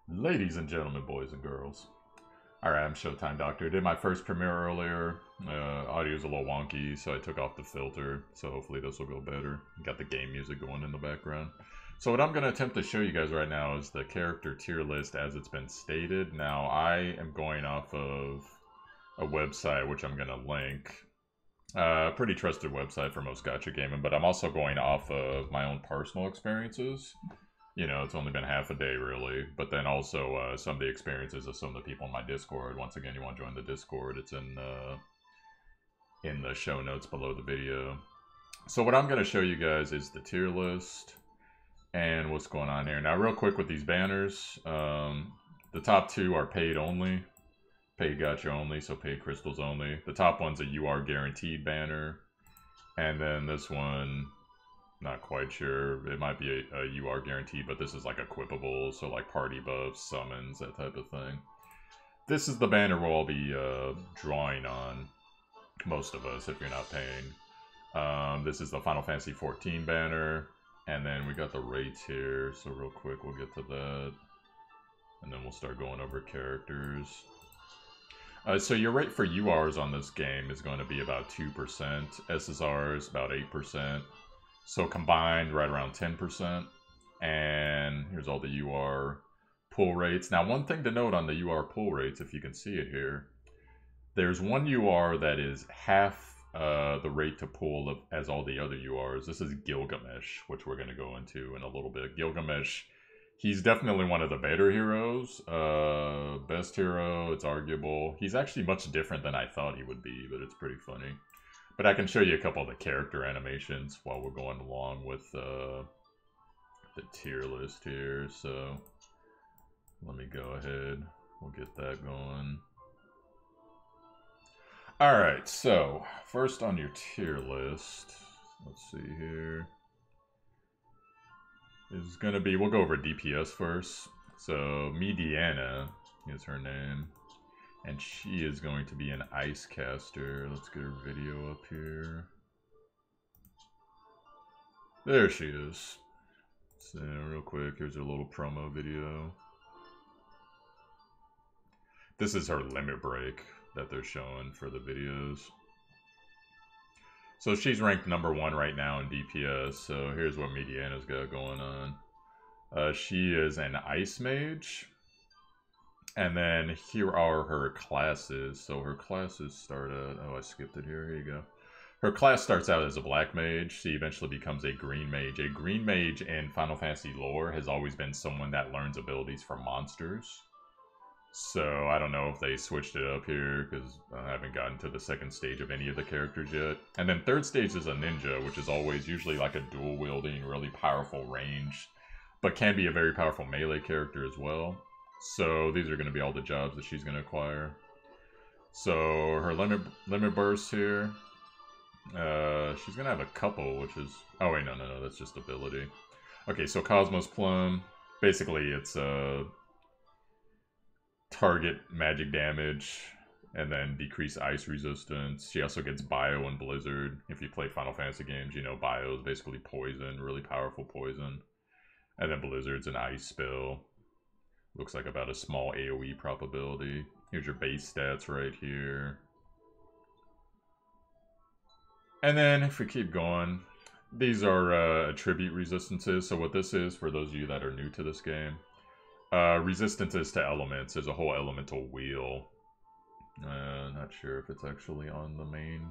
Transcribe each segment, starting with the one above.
Ladies and gentlemen, boys and girls. Alright, I'm Showtimedr. Did my first premiere earlier. Audio's a little wonky, so I took off the filter. So hopefully this will go better. Got the game music going in the background. So what I'm going to attempt to show you guys right now is the character tier list as it's been stated. Now, I am going off of a website which I'm going to link. Pretty trusted website for most gacha gaming, but I'm also going off of my own personal experiences. You know, it's only been half a day really, but then also some of the experiences of some of the people in my Discord. Once again, you want to join the Discord, it's in the show notes below the video. So what I'm going to show you guys is the tier list and what's going on here. Now real quick with these banners, the top two are paid only, paid gacha only, so paid crystals only. The top one's a UR guaranteed banner, and then this one, not quite sure. It might be a UR guarantee, but this is like equipable, so like party buffs, summons, that type of thing. This is the banner we'll all be drawing on, most of us, if you're not paying. This is the Final Fantasy XIV banner, and then we got the rates here, so real quick we'll get to that, and then we'll start going over characters. So your rate for URs on this game is going to be about 2%, SSRs about 8%, so combined, right around 10%. And here's all the UR pull rates. Now, one thing to note on the UR pull rates, if you can see it here, there's one UR that is half the rate to pull as all the other URs. This is Gilgamesh, which we're going to go into in a little bit. Gilgamesh, he's definitely one of the better heroes. Best hero, it's arguable. He's actually much different than I thought he would be, but it's pretty funny. But I can show you a couple of the character animations while we're going along with the tier list here. So let me go ahead. We'll get that going. Alright, so first on your tier list, let's see here, is going to be, we'll go over DPS first. So Mediana is her name. And she is going to be an ice caster. Let's get her video up here. There she is. So real quick, here's her little promo video. This is her limit break that they're showing for the videos. So she's ranked #1 right now in DPS. So here's what Mediana's got going on. She is an ice mage. And then here are her classes. So her classes start at... Oh, I skipped it here. Here you go. Her class starts out as a black mage. She eventually becomes a green mage. A green mage in Final Fantasy lore has always been someone that learns abilities from monsters. So I don't know if they switched it up here, because I haven't gotten to the second stage of any of the characters yet. And then third stage is a ninja, which is always usually like a dual-wielding, really powerful range, but can be a very powerful melee character as well. So these are going to be all the jobs that she's going to acquire. So her limit burst here. She's going to have a couple, which is... Oh wait, no, that's just ability. Okay, so Cosmos Plum. Basically, it's target magic damage, and then decrease ice resistance. She also gets Bio and Blizzard. If you play Final Fantasy games, you know Bio is basically poison, really powerful poison. And then Blizzard's an ice spell. Looks like about a small AoE probability. Here's your base stats right here. And then if we keep going, these are attribute resistances. So what this is, for those of you that are new to this game, resistances to elements. There's a whole elemental wheel. Not sure if it's actually on the main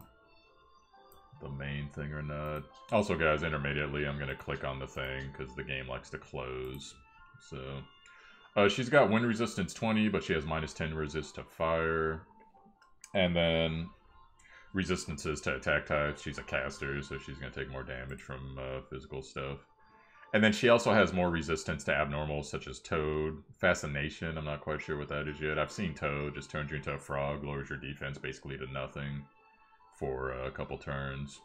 thing or not. Also guys, intermediately I'm going to click on the thing because the game likes to close. So... she's got wind resistance 20, but she has -10 resist to fire. And then resistances to attack types. She's a caster, so she's going to take more damage from physical stuff. And then she also has more resistance to abnormals, such as Toad. Fascination, I'm not quite sure what that is yet. I've seen Toad, just turns you into a frog, lowers your defense basically to nothing for a couple turns.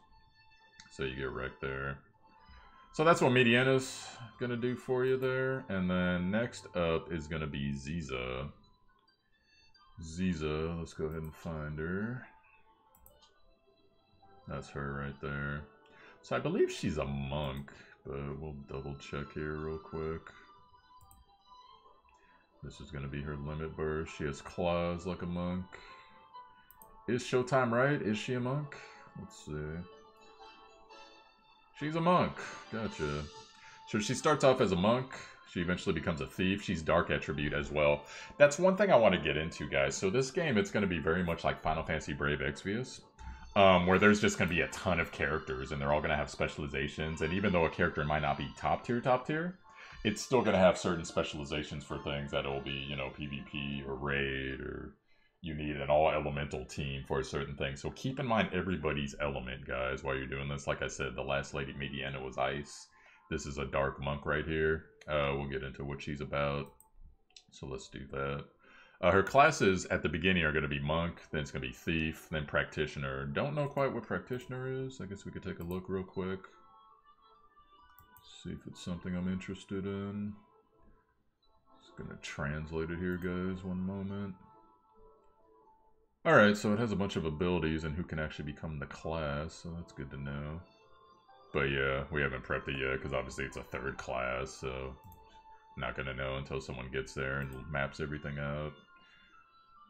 So you get wrecked there. So that's what Mediana's going to do for you there. And then next up is going to be Ziza. Ziza, let's go ahead and find her. That's her right there. So I believe she's a monk, but we'll double check here real quick. This is going to be her limit burst. She has claws like a monk. Is Showtime right? Is she a monk? Let's see. She's a monk. Gotcha. So she starts off as a monk. She eventually becomes a thief. She's dark attribute as well. That's one thing I want to get into, guys. So this game, it's going to be very much like Final Fantasy Brave Exvius, where there's just going to be a ton of characters, and they're all going to have specializations. And even though a character might not be top tier, it's still going to have certain specializations for things that will be, you know, PvP or raid, or you need an all-elemental team for a certain thing. So keep in mind everybody's element, guys, while you're doing this. Like I said, the last lady, Mediana, was ice. This is a dark monk right here. We'll get into what she's about. So let's do that. Her classes at the beginning are going to be monk, then it's going to be thief, then practitioner. Don't know quite what practitioner is. I guess we could take a look real quick. See if it's something I'm interested in. Just going to translate it here, guys. One moment. Alright, so it has a bunch of abilities and who can actually become the class, so that's good to know. But yeah, we haven't prepped it yet, because obviously it's a third class, so not going to know until someone gets there and maps everything out.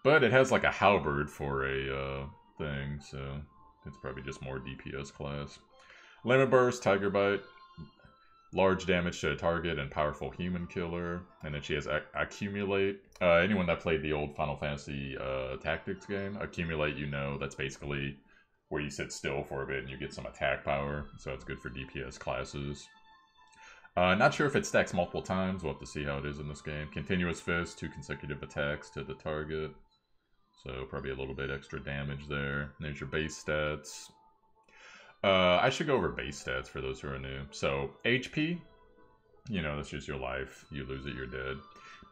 But it has like a halberd for a thing, so it's probably just more DPS class. Limit Burst, Tiger Bite, large damage to a target, and powerful human killer. And then she has Accumulate. Anyone that played the old Final Fantasy Tactics game, Accumulate, you know, that's basically where you sit still for a bit and you get some attack power. So it's good for DPS classes. Not sure if it stacks multiple times. We'll have to see how it is in this game. Continuous Fist, 2 consecutive attacks to the target. So probably a little bit extra damage there. There's your base stats. I should go over base stats for those who are new. So HP, you know, that's just your life. You lose it, you're dead.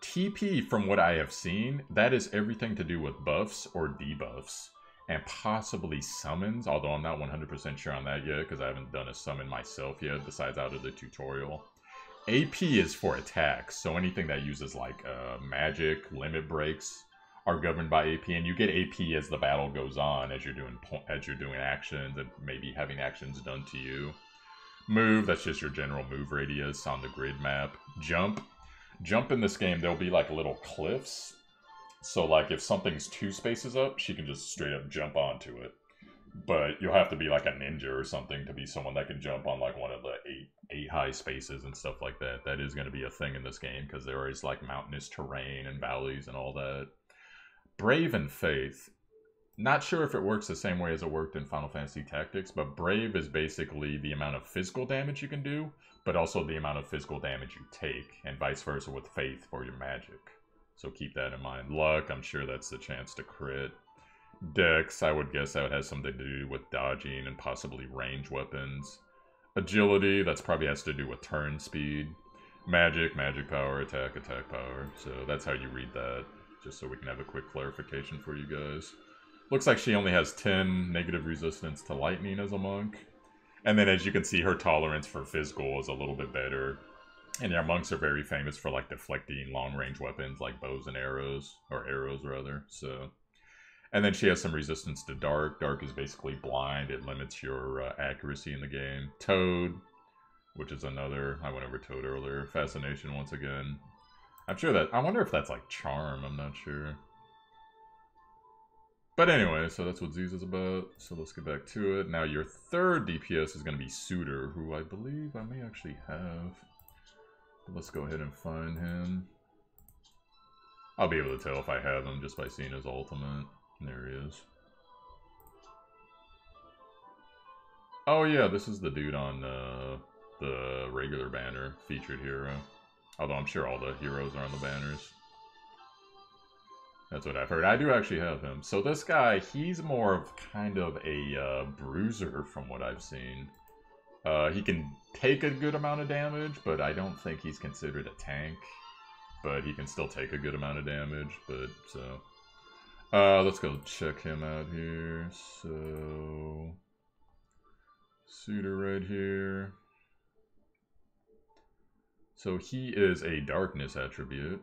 TP, from what I have seen, that is everything to do with buffs or debuffs. And possibly summons, although I'm not 100% sure on that yet, because I haven't done a summon myself yet, besides out of the tutorial. AP is for attacks, so anything that uses like magic, limit breaks are governed by AP, and you get AP as the battle goes on, as you're doing actions, and maybe having actions done to you. Move, that's just your general move radius on the grid map. Jump in this game, there'll be like little cliffs. So like if something's 2 spaces up, she can just straight up jump onto it. But you'll have to be like a ninja or something to be someone that can jump on like one of the 8 high spaces and stuff like that. That is going to be a thing in this game because there is like mountainous terrain and valleys and all that. Brave and Faith. Not sure if it works the same way as it worked in Final Fantasy Tactics, but Brave is basically the amount of physical damage you can do, but also the amount of physical damage you take, and vice versa with Faith for your magic. So keep that in mind. Luck, I'm sure that's the chance to crit. Dex, I would guess that would have something to do with dodging and possibly range weapons. Agility, that's probably has to do with turn speed. Magic, magic power, attack, attack power. So that's how you read that, just so we can have a quick clarification for you guys. Looks like she only has 10 negative resistance to lightning as a monk. And then as you can see, her tolerance for physical is a little bit better. And our monks are very famous for like deflecting long-range weapons like bows and arrows, or arrows rather, so. And then she has some resistance to dark. Dark is basically blind. It limits your accuracy in the game. Toad, which is another, I went over Toad earlier. Fascination once again. I'm sure that, I wonder if that's like charm, I'm not sure. But anyway, so that's what Z's is about. So let's get back to it. Now your third DPS is going to be Suitor, who I believe I may actually have. But let's go ahead and find him. I'll be able to tell if I have him just by seeing his ultimate. There he is. Oh yeah, this is the dude on the regular banner, featured hero. Although I'm sure all the heroes are on the banners. That's what I've heard. I do actually have him. So this guy, he's more of kind of a bruiser from what I've seen. He can take a good amount of damage, but I don't think he's considered a tank. But he can still take a good amount of damage, but so... let's go check him out here. So... Suitor right here. So he is a darkness attribute.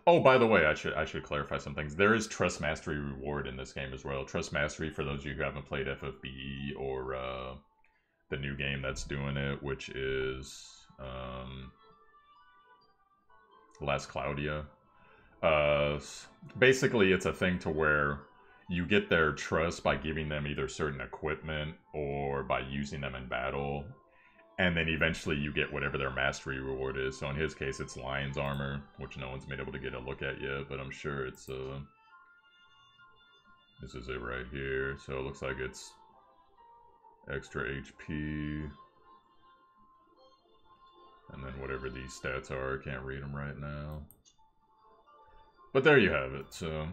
Oh, by the way, I should clarify some things. There is Trust Mastery reward in this game as well. Trust Mastery, for those of you who haven't played FFBE or the new game that's doing it, which is... Las Claudia. Basically, it's a thing to where you get their trust by giving them either certain equipment or by using them in battle. And then eventually you get whatever their mastery reward is. So in his case, it's Lion's Armor, which no one's been able to get a look at yet, but I'm sure it's, this is it right here. So it looks like it's extra HP. And then whatever these stats are, I can't read them right now. But there you have it, so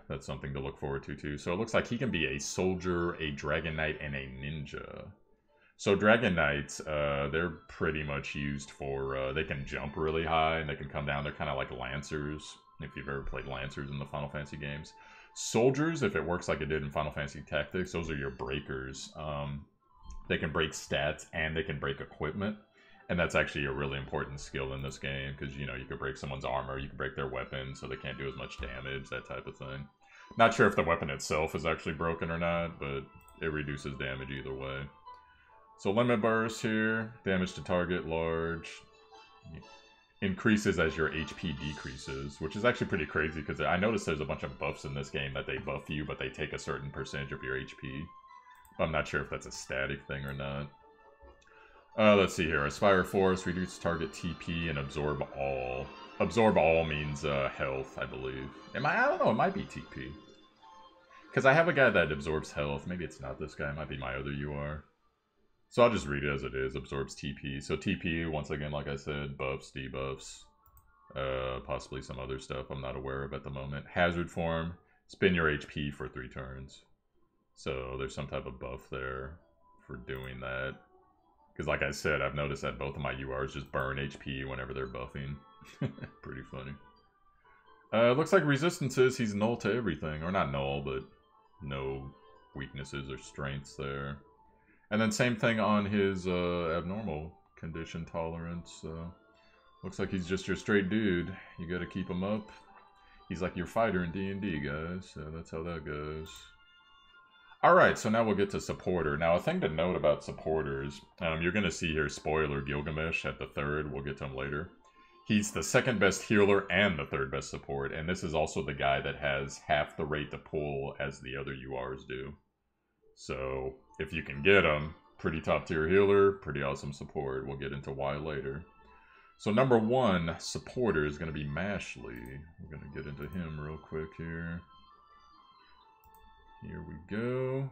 that's something to look forward to too. So it looks like he can be a soldier, a dragon knight, and a ninja. So dragon knights, they're pretty much used for, they can jump really high and they can come down. They're kind of like lancers, if you've ever played lancers in the Final Fantasy games. Soldiers, if it works like it did in Final Fantasy Tactics, those are your breakers. They can break stats and they can break equipment. And that's actually a really important skill in this game, because, you know, you could break someone's armor, you can break their weapon, so they can't do as much damage, that type of thing. Not sure if the weapon itself is actually broken or not, but it reduces damage either way. So limit burst here, damage to target large, increases as your HP decreases, which is actually pretty crazy, because I noticed there's a bunch of buffs in this game that they buff you, but they take a certain percentage of your HP. I'm not sure if that's a static thing or not. Let's see here. Aspire Force, reduce target TP, and absorb all. Absorb all means health, I believe. I don't know, it might be TP. Because I have a guy that absorbs health. Maybe it's not this guy, it might be my other UR. So I'll just read it as it is. Absorbs TP. So TP, once again, like I said, buffs, debuffs. Possibly some other stuff I'm not aware of at the moment. Hazard Form, spin your HP for 3 turns. So there's some type of buff there for doing that. Because like I said, I've noticed that both of my URs just burn HP whenever they're buffing. Pretty funny. Looks like resistances, he's null to everything. Or not null, but no weaknesses or strengths there. And then same thing on his abnormal condition tolerance. Looks like he's just your straight dude. You gotta keep him up. He's like your fighter in D&D, guys. So that's how that goes. Alright, so now we'll get to supporter. Now, a thing to note about supporters, you're going to see here, spoiler, Gilgamesh at the 3rd. We'll get to him later. He's the 2nd best healer and the 3rd best support, and this is also the guy that has half the rate to pull as the other URs do. So, if you can get him, pretty top tier healer, pretty awesome support. We'll get into why later. So number 1 supporter is going to be Mashley. We're going to get into him real quick here. Here we go.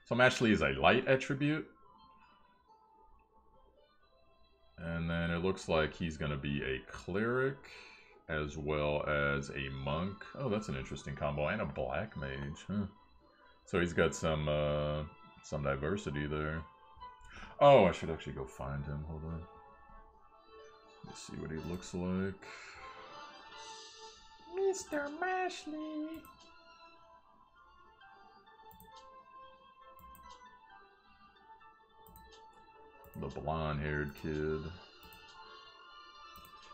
So Mashley is a light attribute. And then it looks like he's going to be a cleric as well as a monk. Oh, that's an interesting combo. And a black mage. Huh. So he's got some diversity there. Oh, I should actually go find him. Hold on. Let's see what he looks like. Mr. Mashley. The blonde-haired kid.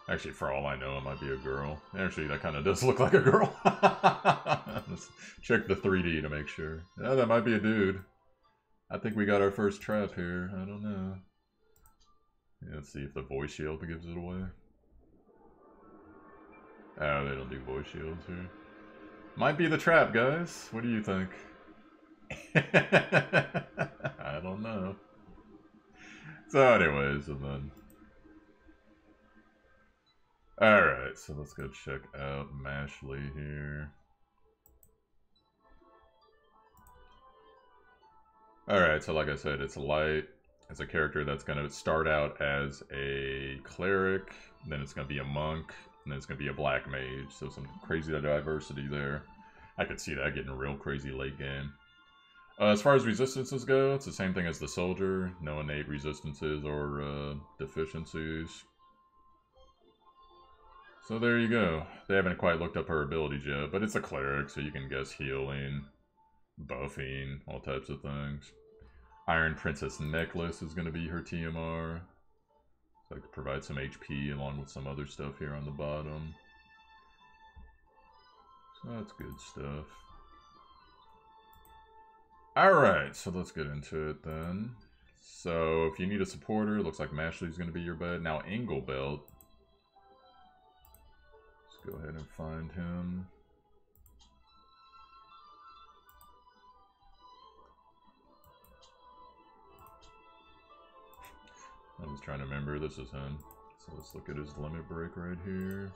Actually, for all I know, it might be a girl. Actually, that kind of does look like a girl. Let's check the 3D to make sure. Yeah, that might be a dude. I think we got our first trap here. I don't know. Yeah, let's see if the voice shield gives it away. Oh, they don't do voice shields here. Might be the trap, guys. What do you think? I don't know. So anyways, and then... Alright, so let's go check out Mashley here. Alright, so like I said, it's light. It's a character that's going to start out as a cleric, then it's going to be a monk, and then it's going to be a black mage. So some crazy diversity there. I could see that getting real crazy late game. As far as resistances go, it's the same thing as the soldier. No innate resistances or deficiencies. So there you go. They haven't quite looked up her abilities yet, but it's a cleric, so you can guess healing, buffing, all types of things. Iron Princess Necklace is going to be her TMR. So I could provide some HP along with some other stuff here on the bottom. So that's good stuff. Alright, so let's get into it then. So if you need a supporter, looks like Mashley's going to be your bet. Now Engelbelt, go ahead and find him. I was trying to remember, this is him. So let's look at his limit break right here.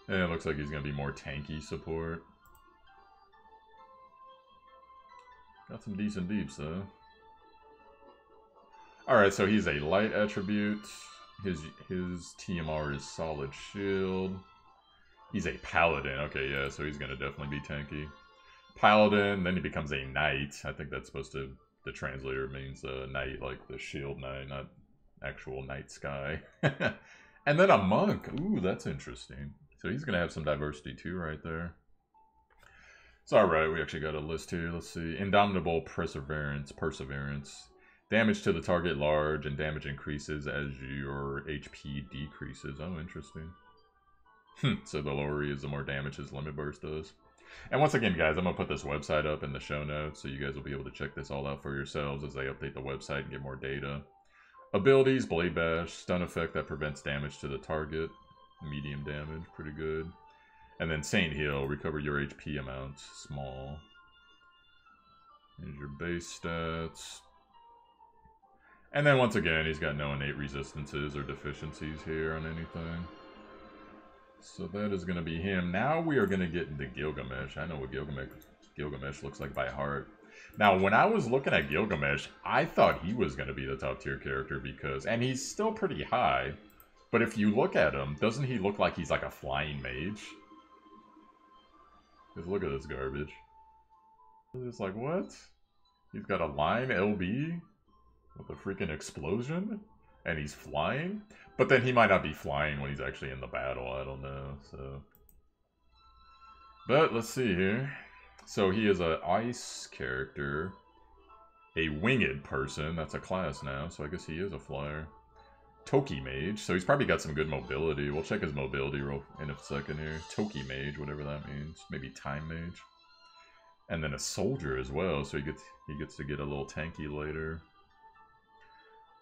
And it looks like he's going to be more tanky support. Got some decent deeps though. Alright, so he's a light attribute. His TMR is solid shield. He's a paladin. Okay, yeah, so he's going to definitely be tanky. Paladin, then he becomes a knight. I think that's supposed to... The translator means knight, like the shield knight, not actual night sky. And then a monk. Ooh, that's interesting. So he's going to have some diversity too right there. So alright, we actually got a list here. Let's see. Indomitable Perseverance. Damage to the target large, and damage increases as your HP decreases. Oh, interesting. So the lower he is, the more damage his limit burst does. And once again, guys, I'm going to put this website up in the show notes, so you guys will be able to check this all out for yourselves as they update the website and get more data. Abilities, Blade Bash, stun effect that prevents damage to the target. Medium damage, pretty good. And then Saint Heal, recover your HP amount, small. Here's your base stats. And then once again, he's got no innate resistances or deficiencies here on anything. So that is going to be him. Now we are going to get into Gilgamesh. I know what Gilgamesh looks like by heart. Now, when I was looking at Gilgamesh, I thought he was going to be the top tier character because... And he's still pretty high. But if you look at him, doesn't he look like he's like a flying mage? Just look at this garbage. It's like, what? He's got a line LB with a freaking explosion? And he's flying? But then he might not be flying when he's actually in the battle, I don't know, so... But, let's see here. So he is an ice character. A winged person, that's a class now, so I guess he is a flyer. Toki Mage, so he's probably got some good mobility. We'll check his mobility in a second here. Toki Mage, whatever that means. Maybe Time Mage. And then a soldier as well, so he gets to get a little tanky later.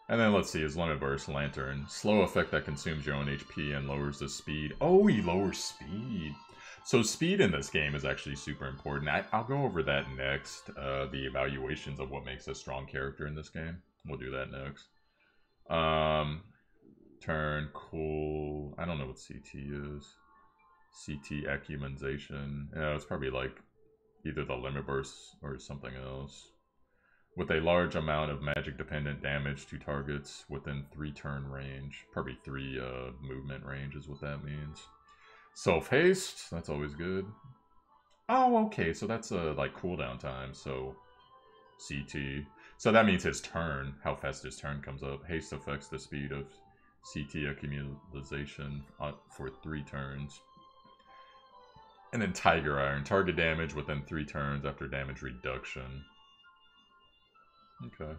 And then let's see, his limit burst, Lantern. Slow effect that consumes your own HP and lowers the speed. Oh, he lowers speed. So speed in this game is actually super important. I'll go over that next, the evaluations of what makes a strong character in this game. We'll do that next. Turn, cool. I don't know what CT is. CT Acumenization. Yeah, it's probably like either the limit burst or something else. With a large amount of magic-dependent damage to targets within 3 turn range. Probably 3 movement range is what that means. Self-haste, that's always good. Oh, okay, so that's like cooldown time, so CT. So that means his turn, how fast his turn comes up. Haste affects the speed of CT accumulation for 3 turns. And then Tiger Iron, target damage within 3 turns after damage reduction. Okay.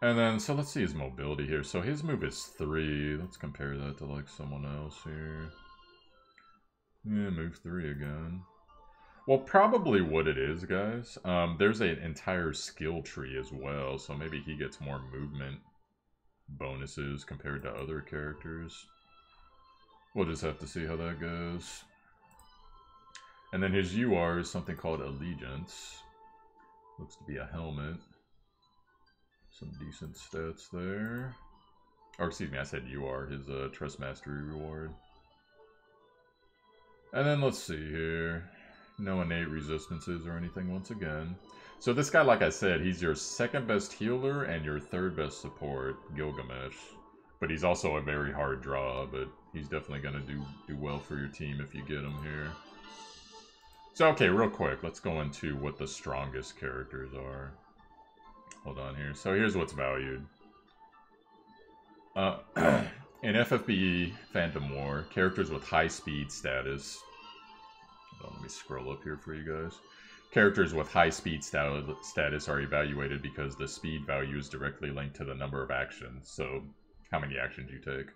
And then, so let's see his mobility here. So his move is 3. Let's compare that to like someone else here. Yeah, move 3 again. Well, probably what it is, guys, there's an entire skill tree as well. So maybe he gets more movement bonuses compared to other characters. We'll just have to see how that goes. And then his UR is something called Allegiance. Looks to be a helmet. Some decent stats there. Or excuse me, I said UR, his Trust Mastery reward. And then let's see here. No innate resistances or anything once again. So this guy, like I said, he's your 2nd best healer and your 3rd best support, Gilgamesh. But he's also a very hard draw, but he's definitely going to do well for your team if you get him here. So, okay, real quick, let's go into what the strongest characters are. Hold on here. So here's what's valued. In FFBE Phantom War, characters with high speed status. Hold on, let me scroll up here for you guys. Characters with high speed status are evaluated because the speed value is directly linked to the number of actions. So, how many actions you take.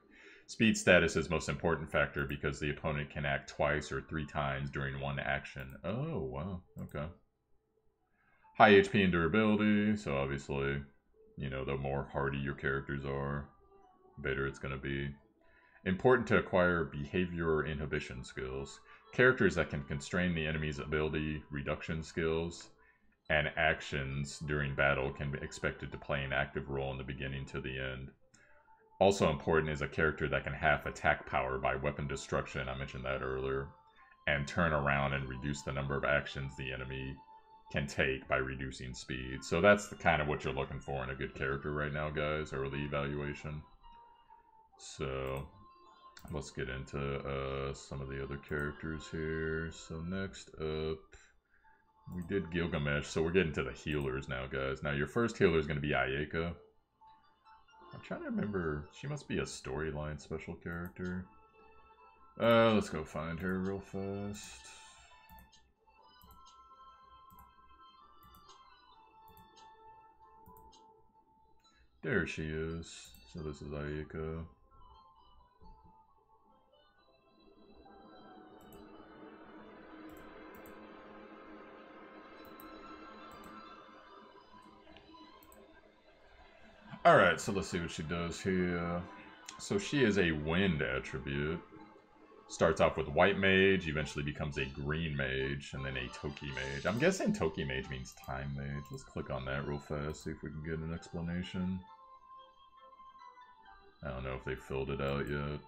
Speed status is most important factor because the opponent can act twice or 3 times during one action. Oh, wow. Okay. High HP and durability. So obviously, you know, the more hardy your characters are, better it's going to be. Important to acquire behavior inhibition skills. Characters that can constrain the enemy's ability reduction skills and actions during battle can be expected to play an active role in the beginning to the end. Also important is a character that can half attack power by weapon destruction, I mentioned that earlier, and turn around and reduce the number of actions the enemy can take by reducing speed. So that's the kind of what you're looking for in a good character right now, guys, early evaluation. So let's get into some of the other characters here. So next up, we did Gilgamesh, so we're getting to the healers now, guys. Now your first healer is going to be Ayeka. I'm trying to remember, she must be a storyline special character. Let's go find her real fast. There she is. So this is Ayeka. Alright, so let's see what she does here. So she is a wind attribute. Starts off with white mage, eventually becomes a green mage, and then a Toki mage. I'm guessing Toki mage means time mage. Let's click on that real fast, see if we can get an explanation. I don't know if they filled it out yet.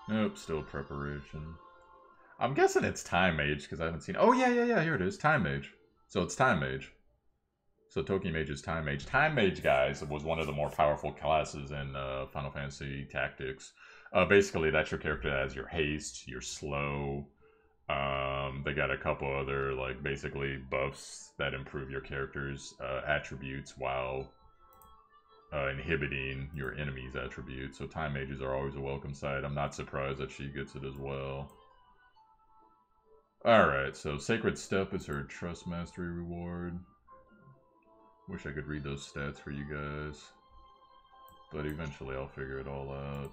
Nope, still preparation. I'm guessing it's time mage because I haven't seen. Oh yeah, here it is, time mage. So it's time mage. So Toki mage is time mage. Time mage, guys, was one of the more powerful classes in Final Fantasy Tactics. Basically, that's your character that has your haste, your slow. They got a couple other like basically buffs that improve your character's attributes while inhibiting your enemy's attributes. So time mages are always a welcome sight. I'm not surprised that she gets it as well. Alright, so Sacred Step is her Trust Mastery reward. Wish I could read those stats for you guys. But eventually I'll figure it all out.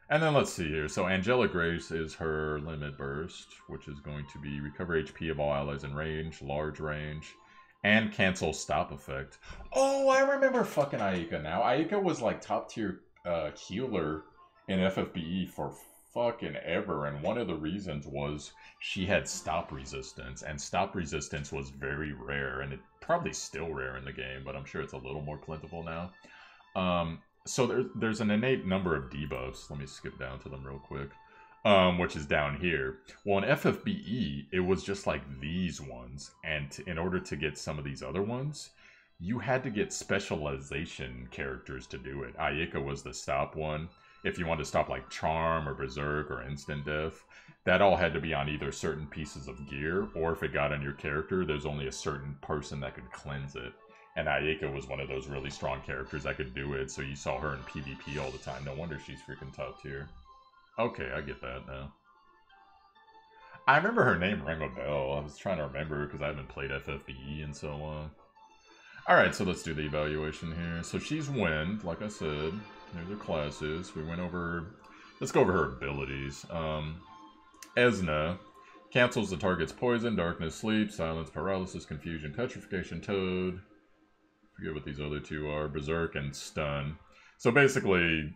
And then let's see here. So Angelic Grace is her Limit Burst, which is going to be recover HP of all allies in range, large range, and cancel stop effect. Oh, I remember fucking Ayeka now. Ayeka was like top tier healer in FFBE for fucking ever, and one of the reasons was she had stop resistance, and stop resistance was very rare, and it probably still rare in the game, but I'm sure it's a little more plentiful now. So there's an innate number of debuffs. Let me skip down to them real quick. Which is down here. Well, in FFBE, it was just like these ones, and in order to get some of these other ones, you had to get specialization characters to do it. Ayeka was the stop one. If you wanted to stop like Charm or Berserk or Instant Death, that all had to be on either certain pieces of gear, or if it got on your character, there's only a certain person that could cleanse it. And Ayeka was one of those really strong characters that could do it, so you saw her in PvP all the time. No wonder she's freaking top tier. Okay, I get that now. I remember her name rang a bell. I was trying to remember because I haven't played FFBE in so long. Alright, so let's do the evaluation here. So she's Wind, like I said. There's her classes. We went over... Let's go over her abilities. Esna cancels the target's poison, darkness, sleep, silence, paralysis, confusion, petrification, toad. Forget what these other two are. Berserk and stun. So basically,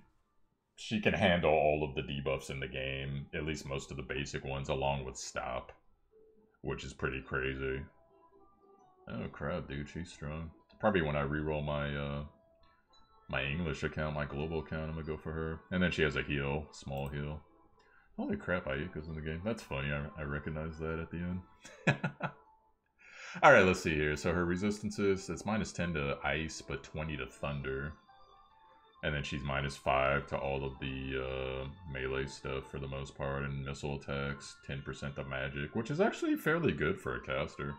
she can handle all of the debuffs in the game. At least most of the basic ones, along with stop. Which is pretty crazy. Oh crap, dude, she's strong. Probably when I reroll my my English account, my global account, I'm gonna go for her. And then she has a heal, small heal. Holy crap, Ayeka's in the game. That's funny, I recognize that at the end. Alright, let's see here. So her resistances, it's -10 to ice, but 20 to thunder. And then she's -5 to all of the melee stuff for the most part, and missile attacks, 10% to magic, which is actually fairly good for a caster.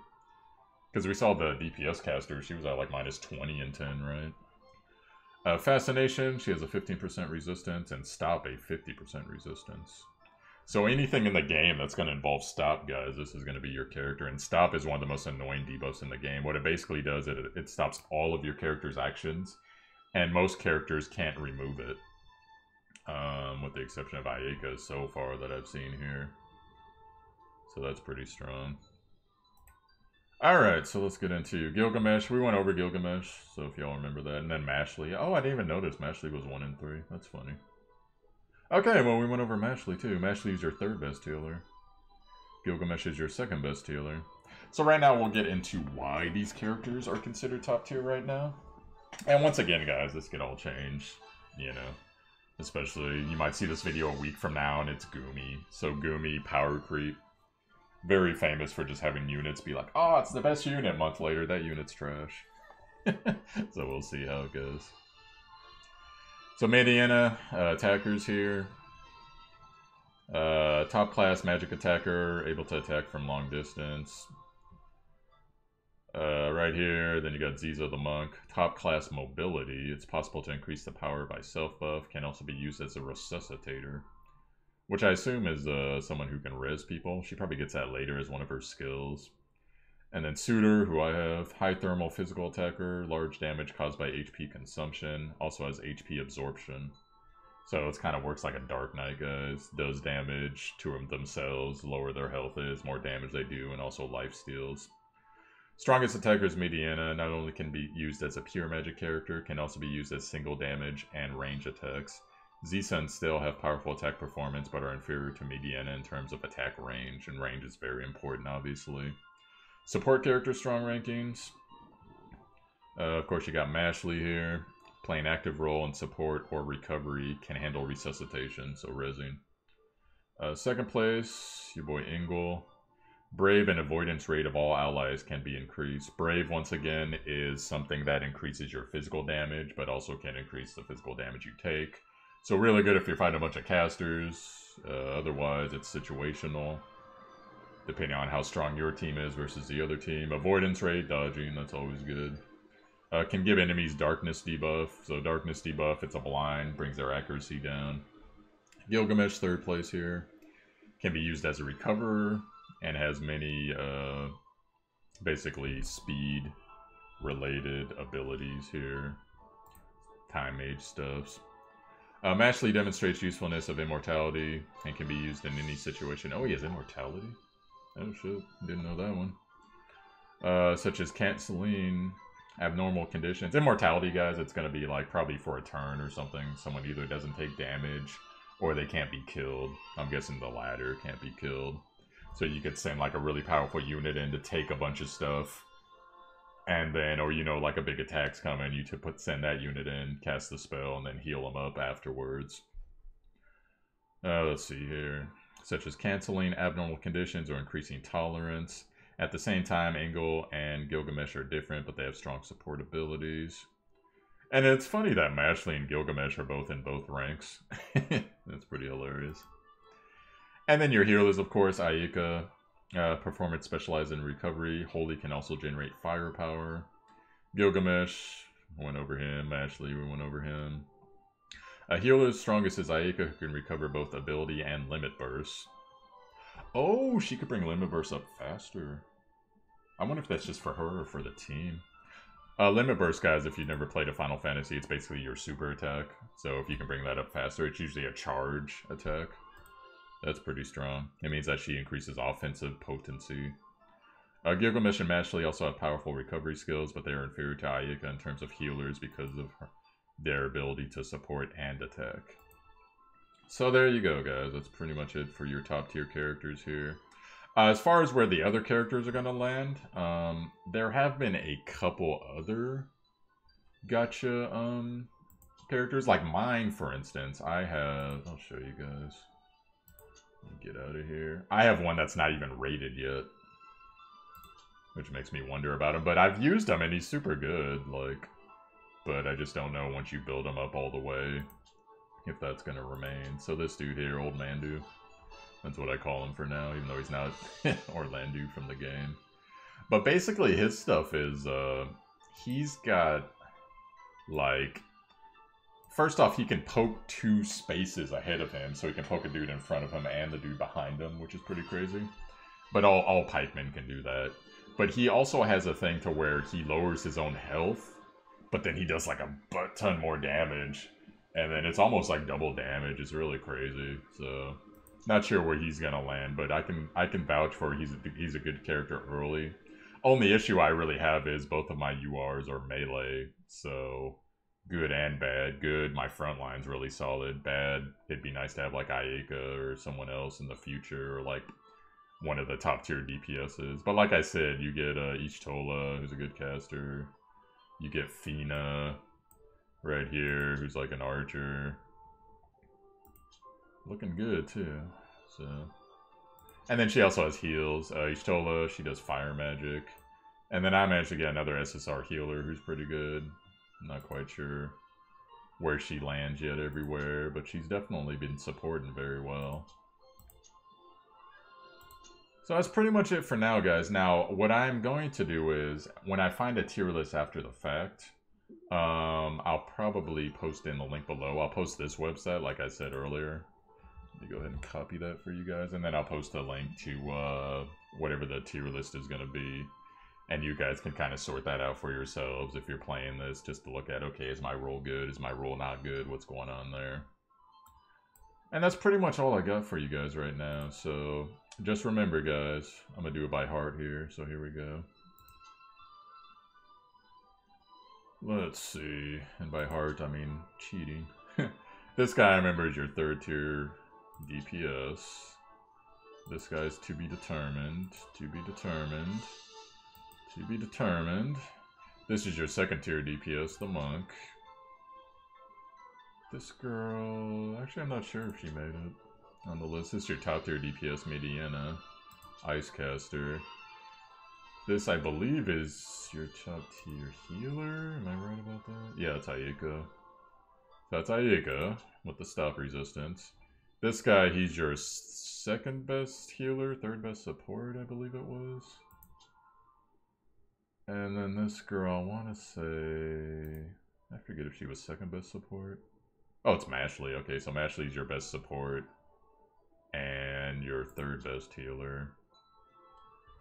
Because we saw the DPS caster, she was at like -20 and 10, right? Fascination, she has a 15% resistance, and stop a 50% resistance. So anything in the game that's going to involve stop, guys, this is going to be your character. And stop is one of the most annoying debuffs in the game. What it basically does, it stops all of your character's actions, and most characters can't remove it. With the exception of Ayeka so far that I've seen here. So that's pretty strong. Alright, so let's get into Gilgamesh. We went over Gilgamesh, so if y'all remember that. And then Mashley. Oh, I didn't even notice Mashley was 1 in 3. That's funny. Okay, well, we went over Mashley too. Mashley is your 3rd best healer. Gilgamesh is your 2nd best healer. So right now we'll get into why these characters are considered top tier right now. And once again, guys, this could all change, you know. Especially, you might see this video a week from now and it's Goomy. So Goomy, power creep. Very famous for just having units be like, oh, it's the best unit. A month later, that unit's trash. So we'll see how it goes. So Mediana, attackers here. Top class magic attacker, able to attack from long distance. Right here, then you got Zizo the Monk. Top class mobility. It's possible to increase the power by self-buff. Can also be used as a resuscitator. Which I assume is someone who can res people. She probably gets that later as one of her skills. And then Suitor, who I have. High thermal physical attacker. Large damage caused by HP consumption. Also has HP absorption. So it kind of works like a Dark Knight, guys. Does damage to them themselves. Lower their health is. More damage they do. And also life steals. Strongest attacker is Mediana. Not only can be used as a pure magic character. Can also be used as single damage and range attacks. Z-Suns still have powerful attack performance, but are inferior to Mediana in terms of attack range, and range is very important, obviously. Support character strong rankings. Of course, you got Mashley here. Playing active role in support or recovery, can handle resuscitation, so resing. 2nd place, your boy Ingel. Brave and avoidance rate of all allies can be increased. Brave, once again, is something that increases your physical damage, but also can increase the physical damage you take. So really good if you're fighting a bunch of casters. Otherwise, it's situational, depending on how strong your team is versus the other team. Avoidance rate, dodging, that's always good. Can give enemies darkness debuff. So darkness debuff, it's a blind, brings their accuracy down. Gilgamesh, 3rd place here. Can be used as a recoverer, and has many, basically speed-related abilities here. Time mage stuffs. Mashley demonstrates usefulness of immortality and can be used in any situation. Oh, he has immortality? Oh shit, didn't know that one. Such as canceling abnormal conditions. Immortality, guys, it's going to be like probably for a turn or something. Someone either doesn't take damage or they can't be killed. I'm guessing the latter, can't be killed. So you could send like a really powerful unit in to take a bunch of stuff. And then, or you know, like a big attack's coming, you send that unit in, cast the spell, and then heal them up afterwards. Let's see here. Such as canceling abnormal conditions or increasing tolerance. At the same time, Engel and Gilgamesh are different, but they have strong support abilities. And it's funny that Mashley and Gilgamesh are both in both ranks. That's pretty hilarious. And then your healers, of course, Ayaka. Performance specialized in recovery. Holy can also generate firepower. Gilgamesh, went over him. Mashley, we went over him. Healer's strongest is Ayaka, who can recover both ability and limit bursts. Oh, she could bring limit bursts up faster. I wonder if that's just for her or for the team. Limit burst, guys, if you've never played a Final Fantasy, it's basically your super attack. So if you can bring that up faster, it's usually a charge attack. That's pretty strong. It means that she increases offensive potency. Gilgamesh and Mashley also have powerful recovery skills, but they are inferior to Ayaka in terms of healers because of their ability to support and attack. So there you go, guys. That's pretty much it for your top tier characters here. As far as where the other characters are going to land, there have been a couple other gacha characters. Like mine, for instance, I have... I'll show you guys. Get out of here. I have one that's not even rated yet, which makes me wonder about him. But I've used him, and he's super good. Like, but I just don't know once you build him up all the way if that's going to remain. So this dude here, Old Mandu, that's what I call him for now, even though he's not Orlando from the game. But basically his stuff is, he's got, like, first off, he can poke 2 spaces ahead of him, so he can poke a dude in front of him and the dude behind him, which is pretty crazy. But all pikemen can do that. But he also has a thing to where he lowers his own health, but then he does like a butt ton more damage. And then it's almost like double damage. It's really crazy. So Not sure where he's gonna land, but I can vouch for he's a good character early. Only issue I really have is both of my URs are melee, so good and bad. Good, my front line's really solid. Bad, it'd be nice to have like Ayaka or someone else in the future, or like one of the top tier DPSs. But like I said, you get Ishtola, who's a good caster. You get Fina right here, who's like an archer. Looking good too. So, and then she also has heals. Ishtola, she does fire magic. And then I managed to get another SSR healer who's pretty good. I'm not quite sure where she lands yet everywhere, but she's definitely been supporting very well. So that's pretty much it for now, guys. Now, what I'm going to do is, when I find a tier list after the fact, I'll probably post in the link below. I'll post this website, like I said earlier. Let me go ahead and copy that for you guys, and then I'll post a link to whatever the tier list is going to be. And you guys can kind of sort that out for yourselves if you're playing this, just to look at, okay, is my role good? Is my role not good? What's going on there? And that's pretty much all I got for you guys right now. So just remember, guys, I'm going to do it by heart here. So here we go. Let's see. And by heart, I mean cheating. This guy, I remember, is your 3rd tier DPS. This guy's to be determined. To be determined. To be determined. This is your 2nd tier DPS, the monk. This girl... Actually, I'm not sure if she made it on the list. This is your top tier DPS, Mediana. Ice caster. This, I believe, is your top tier healer. Am I right about that? Yeah, it's Ayaka. That's Ayaka with the stop resistance. This guy, he's your 2nd best healer, 3rd best support, I believe it was. And then this girl, I want to say... I forget if she was 2nd best support. Oh, it's Mashley. Okay, so Mashley's your best support. And your 3rd best healer.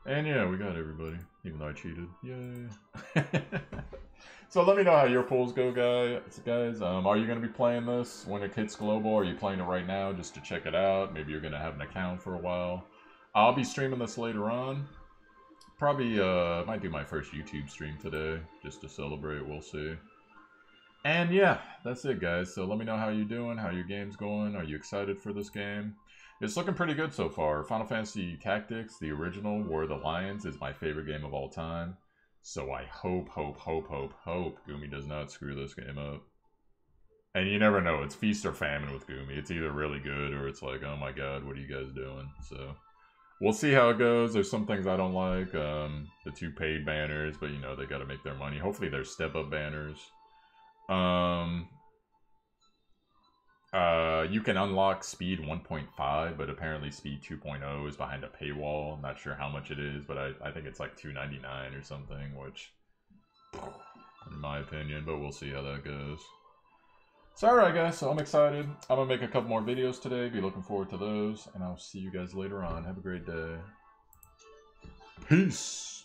And yeah, we got everybody. Even though I cheated. Yay. So let me know how your pulls go, guys. Are you going to be playing this when it hits global? Or are you playing it right now just to check it out? Maybe you're going to have an account for a while. I'll be streaming this later on. Probably might do my first YouTube stream today, just to celebrate, we'll see. And yeah, that's it, guys. So let me know how you're doing, how your game's going. Are you excited for this game? It's looking pretty good so far. Final Fantasy Tactics, the original, War of the Lions, is my favorite game of all time. So I hope Gumi does not screw this game up. And you never know, it's feast or famine with Gumi. It's either really good or it's like, oh my god, what are you guys doing? So... we'll see how it goes. There's some things I don't like. The 2 paid banners, but you know, they gotta make their money. Hopefully they're step-up banners. You can unlock speed 1.5, but apparently speed 2.0 is behind a paywall. I'm not sure how much it is, but I think it's like $2.99 or something, which, in my opinion, but we'll see how that goes. So alright guys, so I'm excited. I'm going to make a couple more videos today. Be looking forward to those. And I'll see you guys later on. Have a great day. Peace!